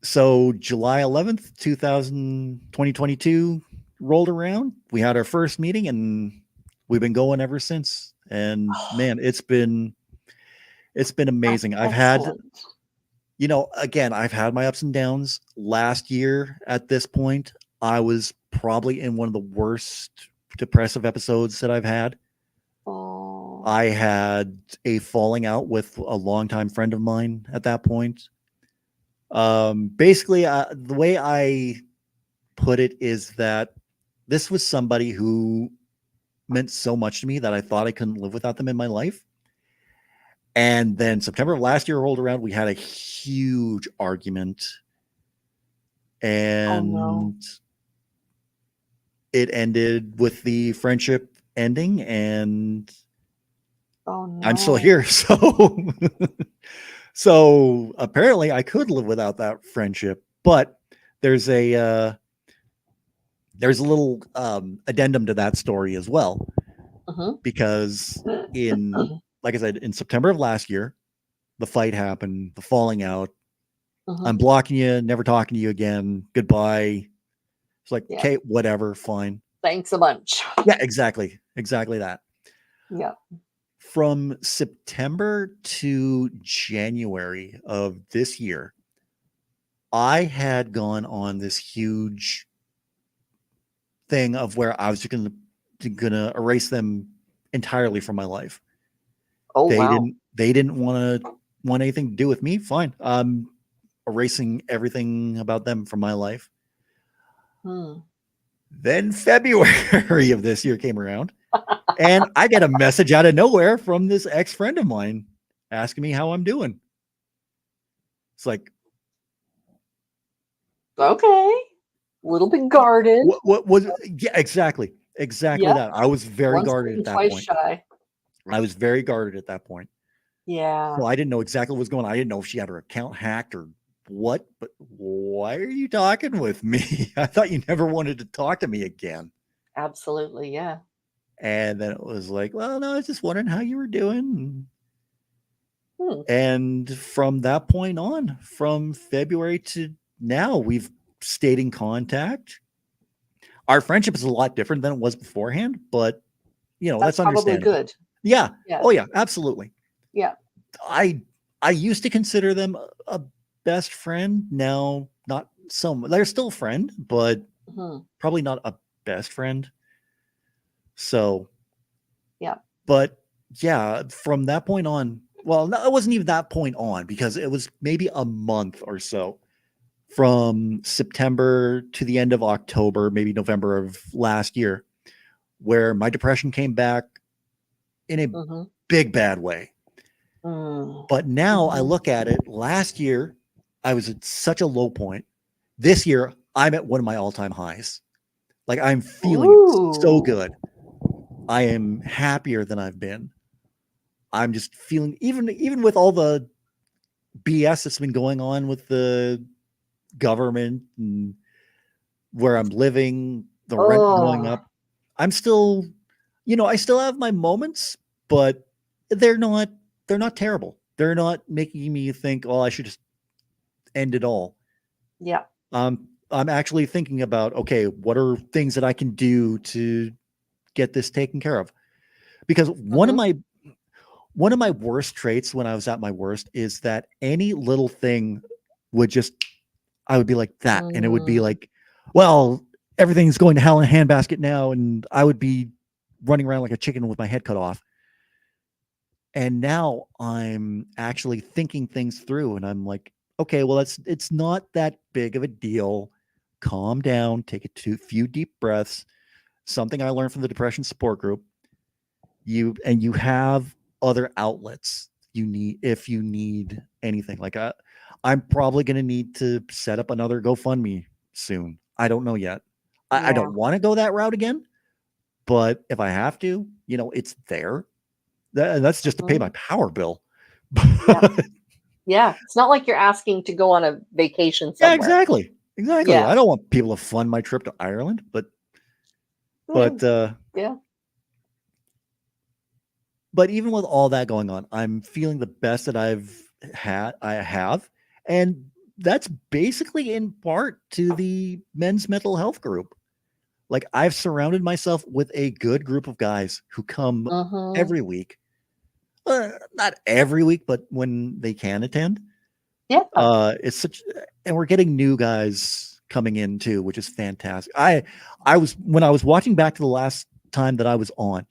so July 11th, 2022 rolled around. We had our first meeting and we've been going ever since. And man, it's been amazing. I've had, Excellent. again, I've had my ups and downs. Last year at this point, I was probably in one of the worst depressive episodes that I've had. Oh, I had a falling out with a longtime friend of mine at that point. Basically, the way I put it is that this was somebody who meant so much to me that I thought I couldn't live without them in my life. And then September of last year rolled around. We had a huge argument, and it ended with the friendship ending. And I'm still here. So apparently I could live without that friendship, but there's a little addendum to that story as well, because like I said, in September of last year, the fight happened, the falling out. I'm blocking you, never talking to you again. Goodbye. It's like, okay, whatever, fine. Thanks a bunch. Yeah, exactly that. Yeah. From September to January of this year, I had gone on this huge thing of where I was gonna erase them entirely from my life. Oh, they didn't want anything to do with me. Fine. I'm erasing everything about them from my life. Then February of this year came around and I get a message out of nowhere from this ex-friend of mine asking me how I'm doing. It's like, okay, a little bit guarded. What was? Yeah, exactly that. I was very Once guarded at that twice point. Shy. I was very guarded at that point. Yeah. So I didn't know exactly what was going on. I didn't know if she had her account hacked or what, but why are you talking with me? I thought you never wanted to talk to me again. Absolutely, yeah. And then it was like, well, no, I was just wondering how you were doing. And from that point on, from February to now, we've stayed in contact. Our friendship is a lot different than it was beforehand, but that's understandable. Probably good. Yeah. Oh yeah, absolutely. Yeah. I used to consider them a best friend. Now, not so much. They're still a friend, but probably not a best friend. So, yeah. But yeah, from that point on, well, no, it wasn't even that point on because it was maybe a month or so from September to the end of October, maybe November of last year, where my depression came back in a big bad way. But now I look at it, last year, I was at such a low point. This year, I'm at one of my all-time highs. Like I'm feeling so good. I am happier than I've been. I'm just feeling, even with all the BS that's been going on with the government and where I'm living, the rent going Oh, up, I'm still, I still have my moments, but they're not they're not terrible. They're not making me think, oh, I should just end it all. yeah. I'm actually thinking about, okay, what are things that I can do to get this taken care of? Because Hmm. one of my worst traits when I was at my worst is that any little thing would just, I would be like that, and it would be Mm, like, well, everything's going to hell in a handbasket now, and I would be running around like a chicken with my head cut off. And now I'm actually thinking things through, and I'm like, okay, well, it's not that big of a deal. Calm down, take few deep breaths. Something I learned from the depression support group. You have other outlets you need if you need anything. Like I'm probably going to need to set up another GoFundMe soon. I don't know yet. I yeah. don't want to go that route again, but if I have to, it's there. That's just to pay Hmm. my power bill. Yeah. Yeah. It's not like you're asking to go on a vacation Yeah, somewhere. exactly. Exactly. Yeah. I don't want people to fund my trip to Ireland, Yeah. but Yeah. but even with all that going on, I'm feeling the best that I have, and that's basically in part to the men's mental health group. Like I've surrounded myself with a good group of guys who come Hmm. every week. Not every week, but when they can attend. Yeah. It's such, and we're getting new guys coming in too, which is fantastic. I was when I was watching back to the last time that I was on,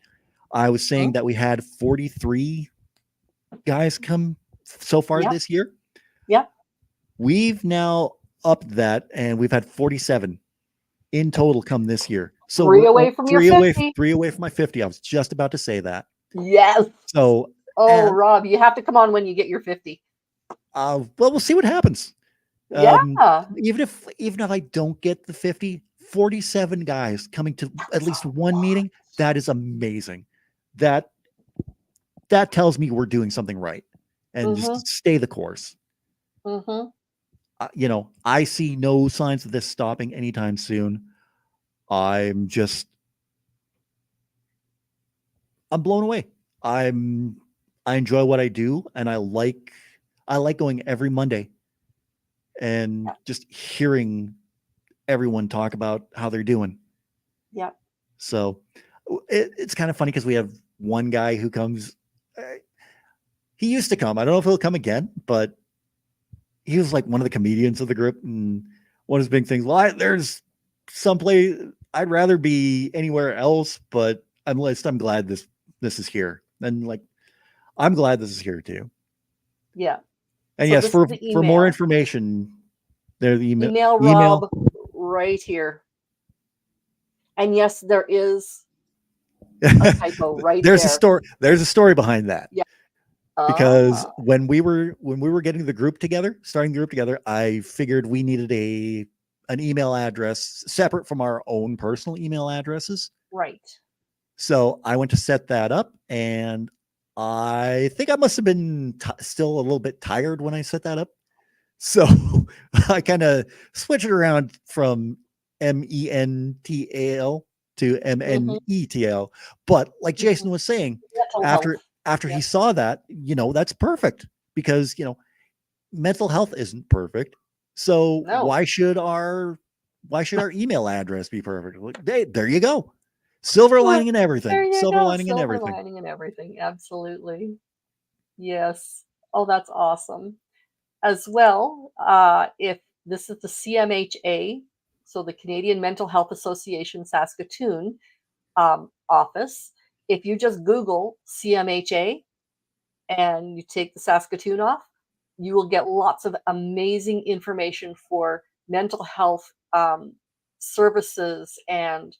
I was saying Mhm. that we had 43 guys come so far Yep. this year. Yep. We've now upped that, and we've had 47 in total come this year. So Three we're away from your 50. 3 away from my 50. I was just about to say that. Yes. So, Oh, and Rob, you have to come on when you get your 50. well, we'll see what happens. Yeah. Even if I don't get the 50, 47 guys coming to at That's least a one lot. meeting, that is amazing. That that tells me we're doing something right, and Mhm. just stay the course. Mhm. I see no signs of this stopping anytime soon. I'm just I'm blown away. I'm I enjoy what I do, and I like going every Monday and Yeah. just hearing everyone talk about how they're doing. Yeah. So it's kind of funny because we have one guy who comes. uh, He used to come. I don't know if he'll come again, but he was like one of the comedians of the group, and one of his big things. Well, there's someplace I'd rather be anywhere else, but I'm glad this is here, and like I'm glad this is here too. Yeah. And So yes, this is the for more email. information, there's the Email email. Rob right here. And yes, there is a typo right there. There's a story behind that. Yeah. Because Ah, when we were getting the group together, starting the group together, I figured we needed an email address separate from our own personal email addresses. right. So I went to set that up, and I think I must have been still a little bit tired when I set that up. So I kind of switched it around from MENTAL to Mhm. MNETL. But like Jason Mhm. was saying, Mental after health. after he Yep. saw that, that's perfect because mental health isn't perfect. So No. why should our email address be perfect? Hey, there you go. Silver Well, lining in there everything. you Silver go. lining in Silver everything. lining and everything. Absolutely. Yes. Oh, that's awesome. As well, if this is the CMHA, so the Canadian Mental Health Association Saskatoon office, if you just Google CMHA and you take the Saskatoon off, you will get lots of amazing information for mental health services and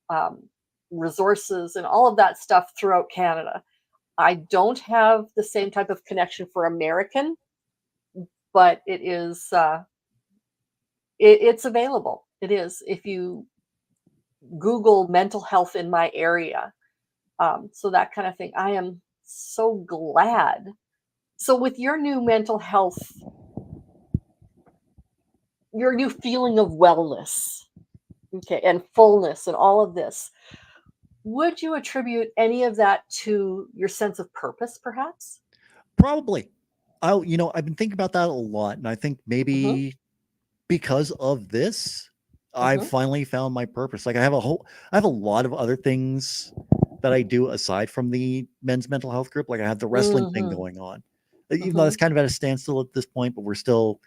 um, resources and all of that stuff throughout Canada. I don't have the same type of connection for American, but it's available. It is if you Google mental health in my area, so that kind of thing. I am so glad. So with your new mental health, your new feeling of wellness, okay, and fullness and all of this, would you attribute any of that to your sense of purpose, perhaps? Probably. I've been thinking about that a lot, and I think Mm-hmm. maybe because of this, I've Mm-hmm. finally found my purpose. Like I have a lot of other things that I do aside from the men's mental health group. Like I have the wrestling thing Mm-hmm. going on, even though Mm-hmm. that's kind of at a standstill at this point. But we're still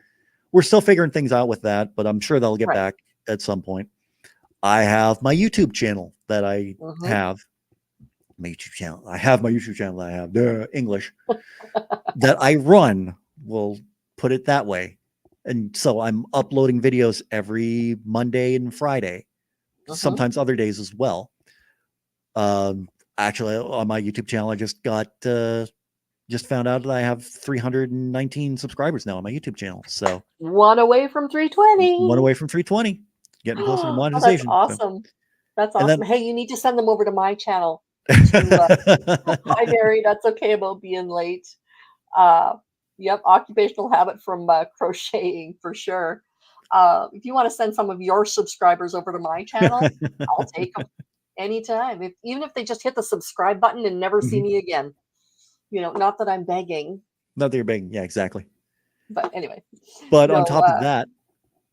figuring things out with that. But I'm sure they'll get Right. back at some point. I have my YouTube channel that I Mm-hmm. have. My YouTube channel. I have my YouTube channel that I have. English that I run. We'll put it that way. And so I'm uploading videos every Monday and Friday, Mm-hmm. sometimes other days as well. Actually, on my YouTube channel, I just found out that I have 319 subscribers now on my YouTube channel. So One away from one 320. away from 320, getting closer to Oh, that's monetization. So, awesome. That's and awesome. then Hey, you need to send them over to my channel to Hi Mary, that's okay about being late. Uh yep, occupational habit from crocheting for sure. If you want to send some of your subscribers over to my channel, I'll take them anytime. Even if they just hit the subscribe button and never see Mhm. me again. Not that I'm begging, Not that you're begging. Yeah, exactly. but anyway. But on No, top of that,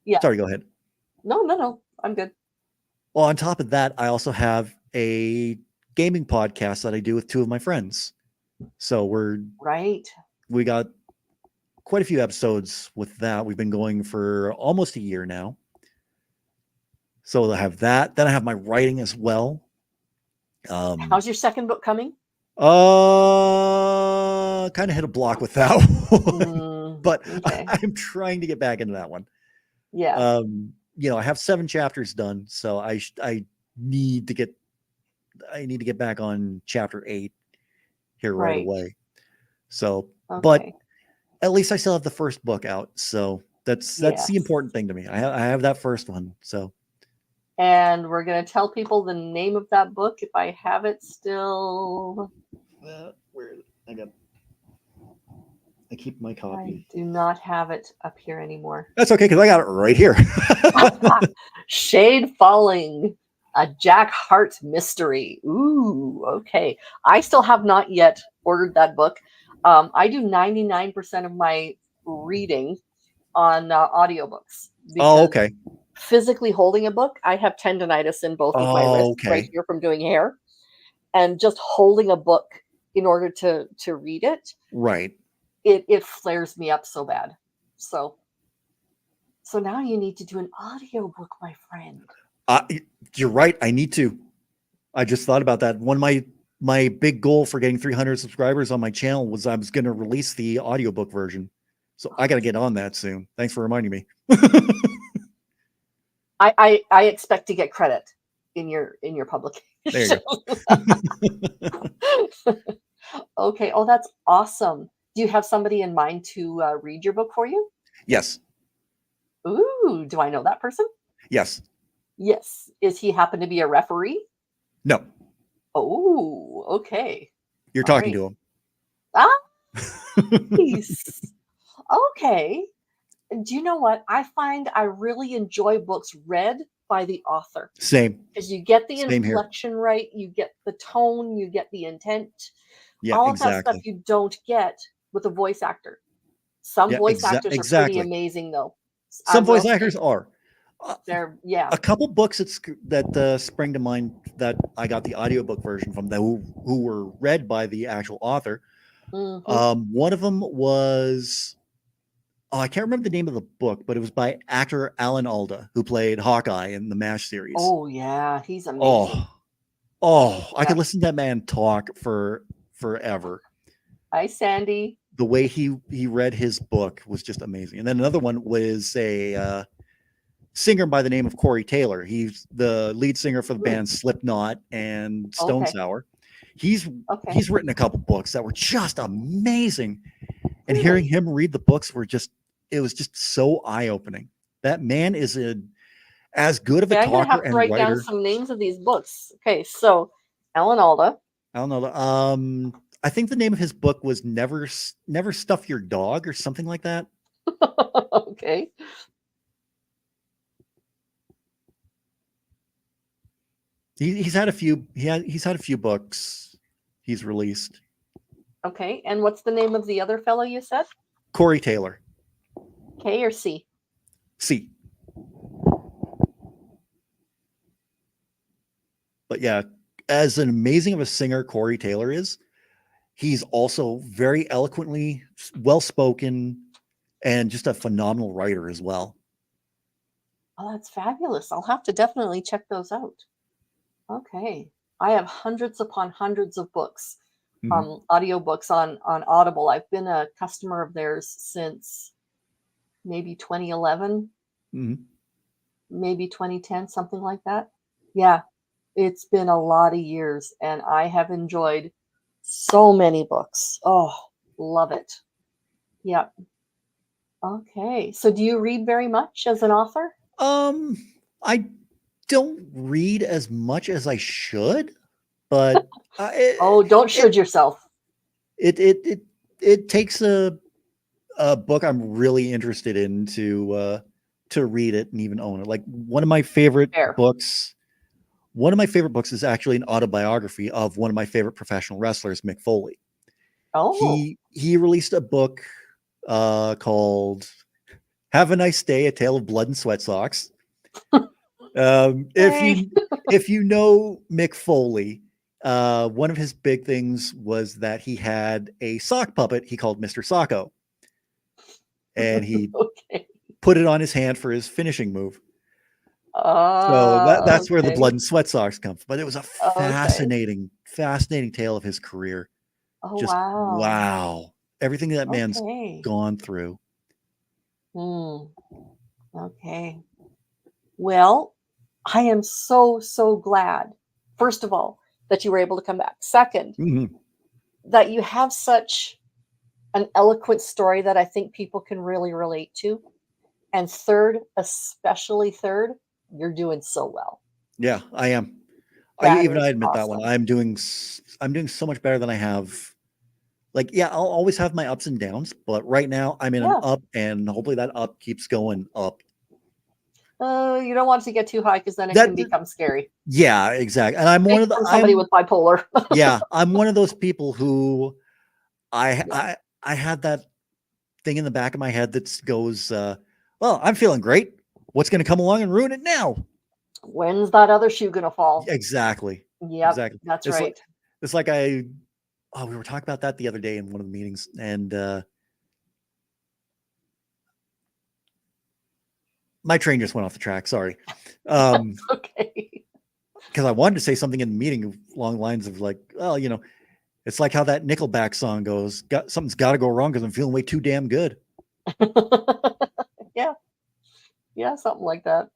yeah. sorry, go ahead. No. I'm good. Well, on top of that, I also have a gaming podcast that I do with two of my friends. So Right. we got quite a few episodes with that. We've been going for almost a year now. So I have that. Then I have my writing as well. How's your second book coming? Kind of hit a block with that one, but Okay. I'm trying to get back into that one. Yeah. I have 7 chapters done, so I need to get back on chapter 8 here right Right. away. So, but Okay. at least I still have the first book out. So that's the Yes. important thing to me. I have that first one. So And we're going to tell people the name of that book if I have it still. where I keep my I copy. do not have it up here anymore. That's okay because I got it right here. Shade Falling, a Jack Hart mystery. Ooh, okay. I still have not yet ordered that book. I do 99% of my reading on audiobooks Oh, because okay. physically holding a book, I have tendonitis in both of my Oh, wrists right okay. here from doing hair, and just holding a book in order to read it, Right. it flares me up so bad. So now you need to do an audiobook, my friend. You're right. I need to. I just thought about that. One of my big goal for getting 300 subscribers on my channel was I was going to release the audiobook version. So I got to get on that soon. Thanks for reminding me. I expect to get credit in your publication. There you go. Okay. Oh, that's awesome. Do you have somebody in mind to read your book for you? Yes. Ooh, do I know that person? Yes. Yes. Is he happen to be a referee? No. Oh, okay. You're All talking right. to him. Nice. Okay. Do you know what? I find I really enjoy books read by the author Same. because you get the Same here. inflection right, you get the tone, you get the intent. Yeah, All of that stuff exactly. you don't get with a voice actor. Some Yeah, voice actors are pretty exactly. amazing, though. I Some voice will actors say are. yeah. A couple books that spring to mind that I got the audiobook version from who were read by the actual author. Mm-hmm. One of them was I can't remember the name of the book, but it was by actor Alan Alda, who played Hawkeye in the MASH series. Oh yeah, he's amazing. I could listen to that man talk for forever. Hi, Sandy. The way he read his book was just amazing. And then another one was a singer by the name of Corey Taylor. He's the lead singer for the band Slipknot and Stone Okay. Sour. He's written a couple books that were just amazing. And hearing him read the books it was just so eye-opening. That man is as good of a I'm gonna talker have to and write down writer. some names of these books. Okay, so Alan Alda. I don't know. I think the name of his book was Never Stuff Your Dog or something like that. Okay. He's had a few. He's had a few books he's released. Okay. And what's the name of the other fellow you said? Corey Taylor. K or C? C. But yeah, as an amazing of a singer Corey Taylor is, he's also very eloquently well spoken and just a phenomenal writer as well. Oh, that's fabulous. I'll have to definitely check those out. Okay. I have hundreds upon hundreds of books, Mhm. audiobooks on Audible. I've been a customer of theirs since maybe 2011, Mhm. maybe 2010, something like that. Yeah, it's been a lot of years and I have enjoyed so many books. Oh, love it. Yep. Okay. So do you read very much as an author? I don't read as much as I should, but Oh, don't it, should yourself. it takes a book I'm really interested in to read it and even own it. Like one of my favorite Fair. books. One of my favorite books is actually an autobiography of one of my favorite professional wrestlers, Mick Foley. Oh, He released a book called "Have a Nice Day: A Tale of Blood and Sweat Socks." hey. If you know Mick Foley, one of his big things was that he had a sock puppet he called Mr. Socko, and he Okay. put it on his hand for his finishing move. So that's where the Okay. blood and sweat socks come from. But it was a Okay. fascinating tale of his career. Oh, Just wow. wow. Everything that man's Okay. gone through. Hmm. Okay. Well, I am so, so glad, first of all, that you were able to come back. Second, Mhm. that you have such an eloquent story that I think people can really relate to. And third, especially third, you're doing so well. Yeah, I am. That I is admit that one. awesome. I'm doing so much better than I have. Like, yeah, I'll always have my ups and downs, but right now I'm in an Yeah. up, and hopefully that up keeps going up. You don't want it to get too high because then it That can become scary. yeah, exactly. And I'm one Speaking of the from somebody with bipolar. I'm one of those people who I Yeah. I I had that thing in the back of my head that goes, well, I'm feeling great. What's going to come along and ruin it now? When's that other shoe gonna fall? Exactly. Yep, Exactly. that's It's like right. it's like we were talking about that the other day in one of the meetings, and my train just went off the track. Sorry. Okay. Because I wanted to say something in the meeting along the lines of like, well, it's like how that Nickelback song goes. Something's got to go wrong because I'm feeling way too damn good. Yeah, yeah, something like that.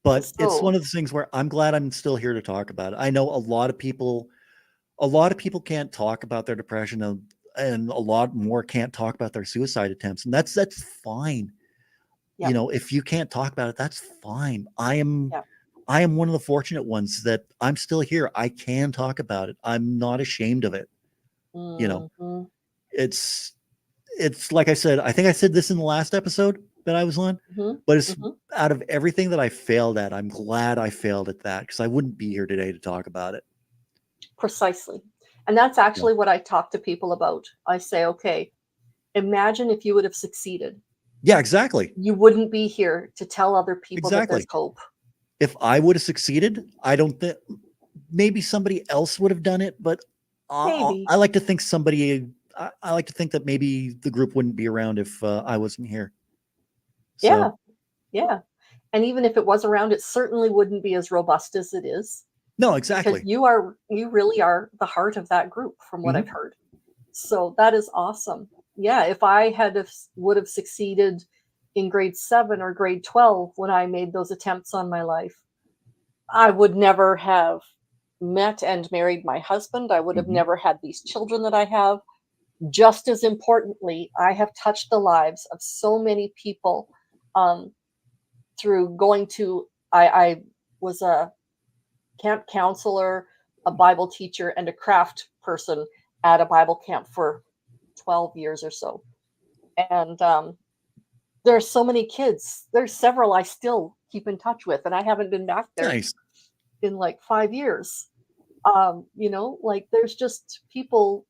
But it's one So, of the things where I'm glad I'm still here to talk about it. I know a lot of people can't talk about their depression, and a lot more can't talk about their suicide attempts, and that's fine. yep, If you can't talk about it, that's fine. yep. I am one of the fortunate ones that I'm still here. I can talk about it. I'm not ashamed of it. You know, Mhm, it's it's like I said, I think I said this in the last episode that I was on, mhm, but it's mhm. out of everything that I failed at, I'm glad I failed at that because I wouldn't be here today to talk about it. Precisely. And that's Yeah. actually what I talk to people about. I say, "Okay, imagine if you would have succeeded. Yeah, exactly. You wouldn't be here to tell other people that there's Exactly. hope." If I would have succeeded, I don't think maybe somebody else would have done it, but Maybe. I like to think I like to think that maybe the group wouldn't be around if I wasn't here. Yeah, So, yeah. And even if it was around, it certainly wouldn't be as robust as it is no, because exactly. you really are the heart of that group from what I've Mhm. heard. So that is awesome. Yeah, if I would have succeeded in grade 7 or grade 12 when I made those attempts on my life, I would never have met and married my husband. I would have Mhm. never had these children that I have. Just as importantly, I have touched the lives of so many people um, through going to. I was a camp counselor, a Bible teacher, and a craft person at a Bible camp for 12 years or so. And there are so many kids. There's several I still keep in touch with, and I haven't been back there Nice. in like 5 years. You know, like there's just people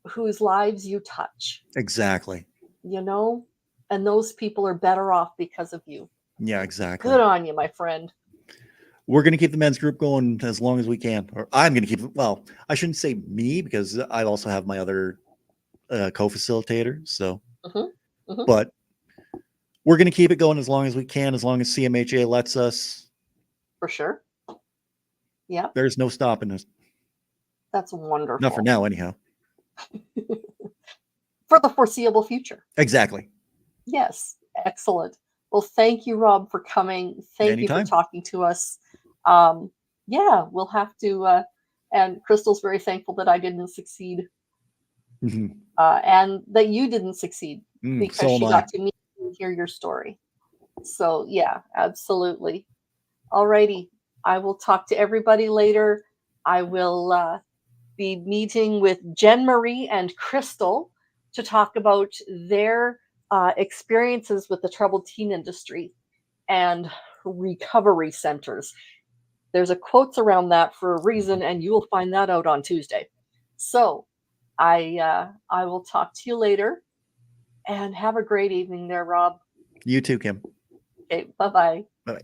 whose lives you touch, Exactly. you know, and those people are better off because of you. Yeah, exactly. Good on you, my friend. We're going to keep the men's group going as long as we can. Or I'm going to keep it. Well, I shouldn't say me because I also have my other co-facilitator. So, but we're going to keep it going as long as we can, as long as CMHA lets us. For sure. Yeah. There's no stopping us. That's wonderful. Not for now, anyhow. For the foreseeable future. Exactly. Yes. Excellent. Well, thank you, Rob, for coming. Thank you for talking to us. Yeah, we'll have to. And Crystal's very thankful that I didn't succeed, and that you didn't succeed because she got to meet and hear your story. So yeah, absolutely. Alrighty, I will talk to everybody later. I will be meeting with Jen Marie and Crystal to talk about their experiences with the troubled teen industry and recovery centers. There's a quotes around that for a reason, and you will find that out on Tuesday. So I will talk to you later, and have a great evening there, Rob. You too, Kim. Okay, bye-bye. Bye-bye.